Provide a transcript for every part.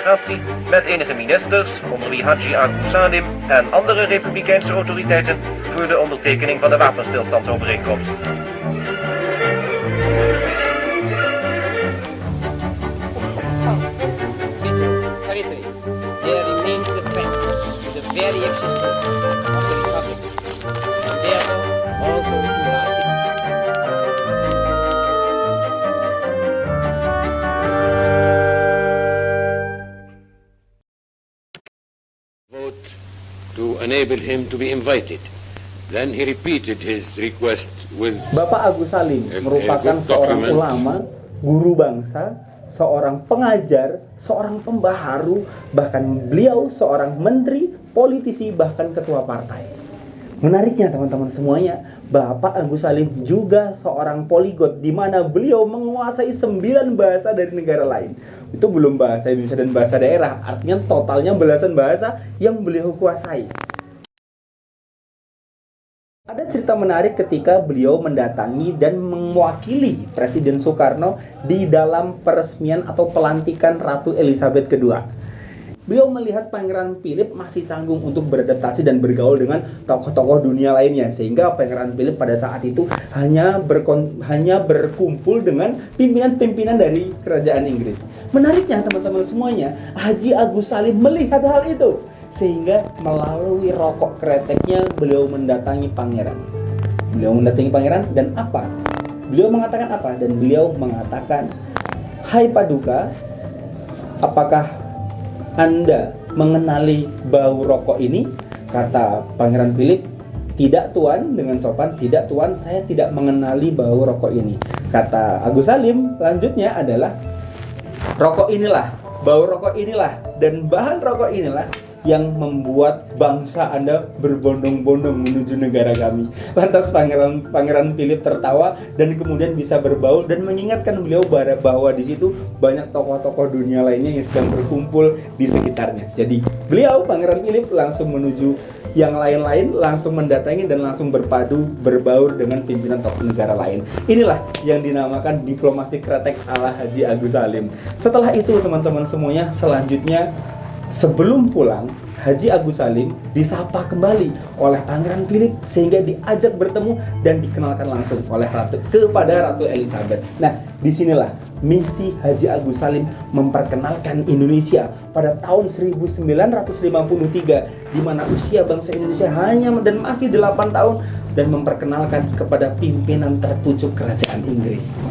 delegatie met enige ministers, onder wie Haji Agus Salim en andere republikeinse autoriteiten, voor de ondertekening van de wapenstilstandsovereenkomst. There remains the fact, the very existence of the Republic, and therefore also the lasting. Vote to enable him to be invited. Then he repeated his request with Bapak Agus Salim merupakan seorang ulama, guru bangsa, seorang pengajar, seorang pembaharu, bahkan beliau seorang menteri, politisi, bahkan ketua partai. Menariknya teman-teman semuanya, Bapak Agus Salim juga seorang poligot, di mana beliau menguasai 9 bahasa dari negara lain. Itu belum bahasa Indonesia dan bahasa daerah, artinya totalnya belasan bahasa yang beliau kuasai. Ada cerita menarik ketika beliau mendatangi dan mewakili Presiden Soekarno di dalam peresmian atau pelantikan Ratu Elizabeth II. Beliau melihat Pangeran Philip masih canggung untuk beradaptasi dan bergaul dengan tokoh-tokoh dunia lainnya, sehingga Pangeran Philip pada saat itu hanya berkumpul dengan pimpinan-pimpinan dari kerajaan Inggris. Menariknya teman-teman semuanya, Haji Agus Salim melihat hal itu, sehingga melalui rokok kreteknya beliau mendatangi pangeran. Dan apa? Beliau mengatakan apa? Dan beliau mengatakan, "Hai Paduka, apakah Anda mengenali bau rokok ini?" Kata Pangeran Philip, "Tidak Tuan," dengan sopan. "Tidak Tuan, saya tidak mengenali bau rokok ini." Kata Agus Salim lanjutnya adalah, "Rokok inilah, bau rokok inilah, dan bahan rokok inilah yang membuat bangsa Anda berbondong-bondong menuju negara kami." Lantas Pangeran Philip tertawa dan kemudian bisa berbaul dan mengingatkan beliau bahwa di situ banyak tokoh-tokoh dunia lainnya yang sedang berkumpul di sekitarnya. Jadi beliau, Pangeran Philip, langsung menuju yang lain-lain, langsung mendatangi dan langsung berbaur dengan pimpinan tokoh negara lain. Inilah yang dinamakan diplomasi kretek ala Haji Agus Salim. Setelah itu teman-teman semuanya, selanjutnya sebelum pulang, Haji Agus Salim disapa kembali oleh Pangeran Philip sehingga diajak bertemu dan dikenalkan langsung oleh kepada Ratu Elizabeth. Nah, disinilah misi Haji Agus Salim memperkenalkan Indonesia pada tahun 1953, di mana usia bangsa Indonesia hanya dan masih 8 tahun, dan memperkenalkan kepada pimpinan terpucuk kerajaan Inggris.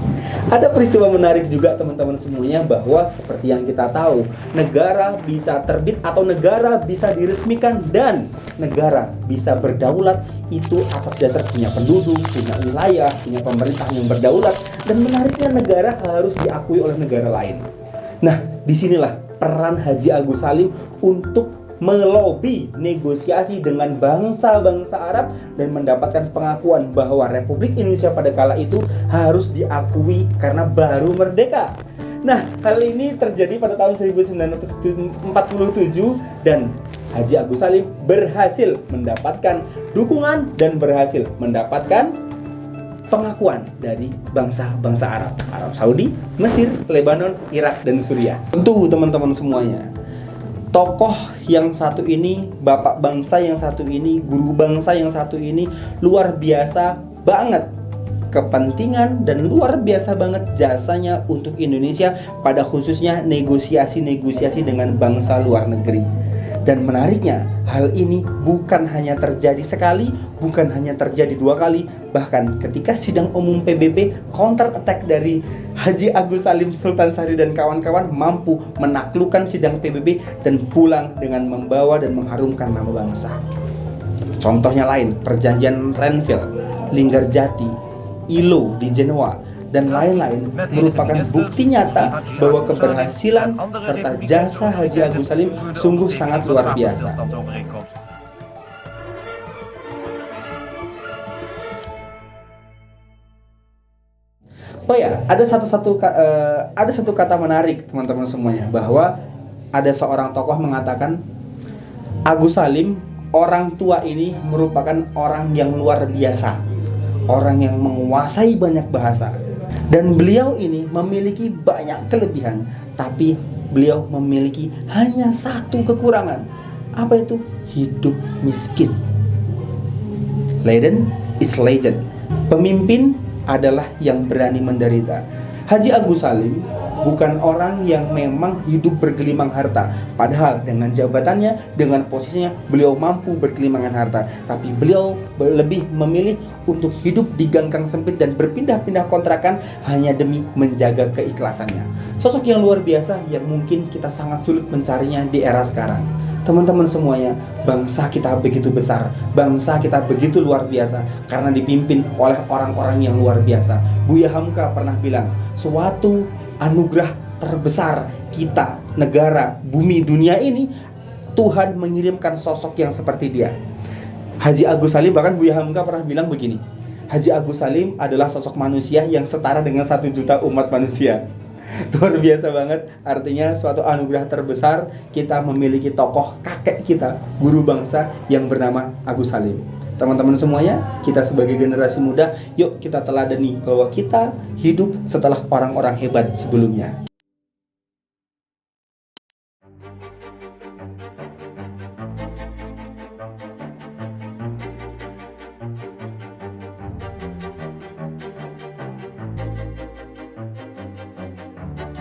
Ada peristiwa menarik juga teman-teman semuanya, bahwa seperti yang kita tahu, negara bisa terbit atau negara bisa diresmikan dan negara bisa berdaulat itu atas dasar punya penduduk, punya wilayah, punya pemerintah yang berdaulat, dan menariknya negara harus diakui oleh negara lain. Nah, disinilah peran Haji Agus Salim untuk melobi negosiasi dengan bangsa-bangsa Arab dan mendapatkan pengakuan bahwa Republik Indonesia pada kala itu harus diakui karena baru merdeka. Nah, hal ini terjadi pada tahun 1947 dan Haji Agus Salim berhasil mendapatkan dukungan dan berhasil mendapatkan pengakuan dari bangsa-bangsa Arab, Arab Saudi, Mesir, Lebanon, Irak, dan Suriah. Tentu teman-teman semuanya, tokoh yang satu ini, bapak bangsa yang satu ini, guru bangsa yang satu ini luar biasa banget kepentingan dan luar biasa banget jasanya untuk Indonesia, pada khususnya negosiasi-negosiasi dengan bangsa luar negeri. Dan menariknya, hal ini bukan hanya terjadi sekali, bukan hanya terjadi 2 kali, bahkan ketika sidang umum PBB, counter attack dari Haji Agus Salim Sultan Syahrir dan kawan-kawan mampu menaklukkan sidang PBB dan pulang dengan membawa dan mengharumkan nama bangsa. Contohnya lain, perjanjian Renville, Linggarjati, ILO di Jenewa, dan lain-lain merupakan bukti nyata bahwa keberhasilan serta jasa Haji Agus Salim sungguh sangat luar biasa. Oh ya, ada satu kata menarik teman-teman semuanya, bahwa ada seorang tokoh mengatakan Agus Salim, orang tua ini merupakan orang yang luar biasa, orang yang menguasai banyak bahasa. Dan beliau ini memiliki banyak kelebihan, tapi beliau memiliki hanya satu kekurangan. Apa itu? Hidup miskin. Leiden is legend. Pemimpin adalah yang berani menderita. Haji Agus Salim bukan orang yang memang hidup bergelimang harta. Padahal dengan jabatannya, dengan posisinya, beliau mampu bergelimangan harta. Tapi beliau lebih memilih untuk hidup di ganggang sempit dan berpindah-pindah kontrakan hanya demi menjaga keikhlasannya. Sosok yang luar biasa yang mungkin kita sangat sulit mencarinya di era sekarang. Teman-teman semuanya, bangsa kita begitu besar, bangsa kita begitu luar biasa karena dipimpin oleh orang-orang yang luar biasa. Buya Hamka pernah bilang, suatu anugerah terbesar kita, negara, bumi, dunia ini, Tuhan mengirimkan sosok yang seperti dia. Haji Agus Salim, bahkan Buya Hamka pernah bilang begini, Haji Agus Salim adalah sosok manusia yang setara dengan 1 juta umat manusia. Luar biasa banget. Artinya suatu anugerah terbesar kita memiliki tokoh kakek kita, guru bangsa yang bernama Agus Salim. Teman-teman semuanya, kita sebagai generasi muda, yuk kita teladani bahwa kita hidup setelah orang-orang hebat sebelumnya.